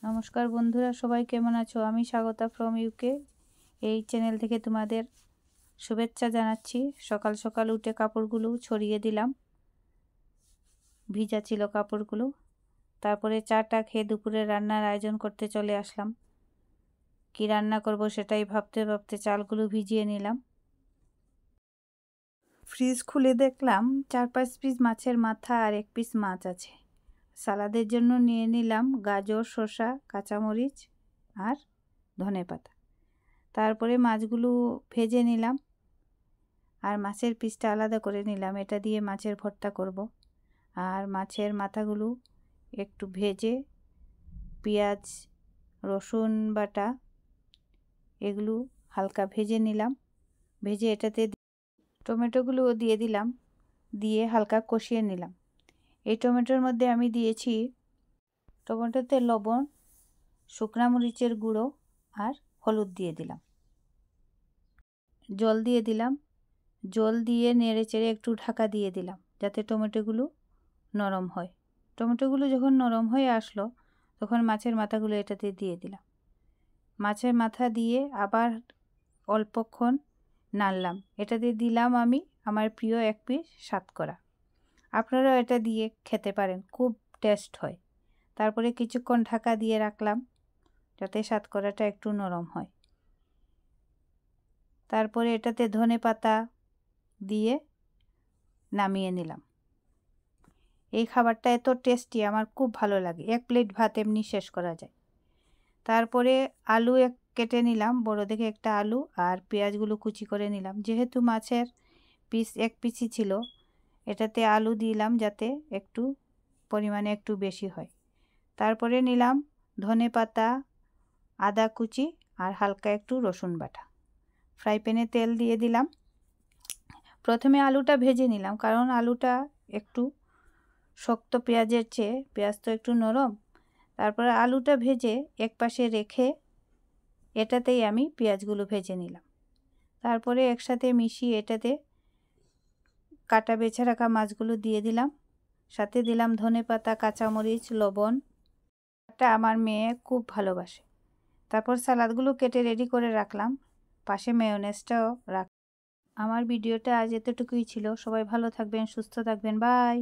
নমস্কার বন্ধুরা, সবাই কেমন আছো? আমি স্বাগতা ফ্রম ইউকে। এই চ্যানেল থেকে তোমাদের শুভেচ্ছা জানাচ্ছি। সকাল সকাল উঠে কাপড়গুলো ছড়িয়ে দিলাম, ভিজা ছিল কাপড়গুলো। তারপরে চাটা খেয়ে দুপুরে রান্নার আয়োজন করতে চলে আসলাম। কি রান্না করব সেটাই ভাবতে ভাবতে চালগুলো ভিজিয়ে নিলাম। ফ্রিজ খুলে দেখলাম 4-5 পিস মাছের মাথা আর 1 পিস মাছ আছে। সালাদের জন্য নিয়ে নিলাম গাজর, শসা, কাঁচামরিচ আর ধনেপাতা। তারপরে মাছগুলো ভেজে নিলাম আর মাছের পিসটা আলাদা করে নিলাম। এটা দিয়ে মাছের ভর্তা করব। আর মাছের মাথাগুলো একটু ভেজে পেঁয়াজ, রসুন বাটা এগুলো হালকা ভেজে নিলাম। ভেজে এটাতে টমেটোগুলোও দিয়ে দিলাম, দিয়ে হালকা কষিয়ে নিলাম। এই টমেটোর মধ্যে আমি দিয়েছি টমেটোতে লবণ, শুকনা মরিচের গুঁড়ো আর হলুদ দিয়ে দিলাম। জল দিয়ে দিলাম। জল দিয়ে নেড়ে চেড়ে একটু ঢাকা দিয়ে দিলাম যাতে টমেটোগুলো নরম হয়। টমেটোগুলো যখন নরম হয়ে আসলো তখন মাছের মাথাগুলো এটাতে দিয়ে দিলাম। মাছের মাথা দিয়ে আবার অল্পক্ষণ নাড়লাম। এটাতে দিলাম আমি আমার প্রিয় 1 পিস সাতকরা। আপনারাও এটা দিয়ে খেতে পারেন, খুব টেস্ট হয়। তারপরে কিছুক্ষণ ঢাকা দিয়ে রাখলাম যাতে সাতকরাটা একটু নরম হয়। তারপরে এটাতে ধনেপাতা দিয়ে নামিয়ে নিলাম। এই খাবারটা এত টেস্টি, আমার খুব ভালো লাগে। 1 প্লেট ভাত এমনি শেষ করা যায়। তারপরে আলু কেটে নিলাম, বড় দেখে একটা আলু, আর পেঁয়াজগুলো কুচি করে নিলাম। যেহেতু মাছের পিস 1 পিসই ছিল, এটাতে আলু দিলাম যাতে একটু পরিমাণে একটু বেশি হয়। তারপরে নিলাম ধনেপাতা, আদা কুচি আর হালকা একটু রসুন বাটা। ফ্রাই প্যানে তেল দিয়ে দিলাম। প্রথমে আলুটা ভেজে নিলাম, কারণ আলুটা একটু শক্ত পেঁয়াজের চেয়ে, পেঁয়াজ তো একটু নরম। তারপরে আলুটা ভেজে এক পাশে রেখে এটাতেই আমি পেঁয়াজগুলো ভেজে নিলাম। তারপরে একসাথে মিশিয়ে এটাতে কাটা বেছে রাখা মাছগুলো দিয়ে দিলাম। সাথে দিলাম ধনেপাতা, কাঁচামরিচ, লবণ। এটা আমার মেয়ে খুব ভালোবাসে। তারপর সালাদগুলো কেটে রেডি করে রাখলাম, পাশে মেয়োনেজটাও রাখ। আমার ভিডিওটা আজ এতটুকুই ছিল। সবাই ভালো থাকবেন, সুস্থ থাকবেন। বাই।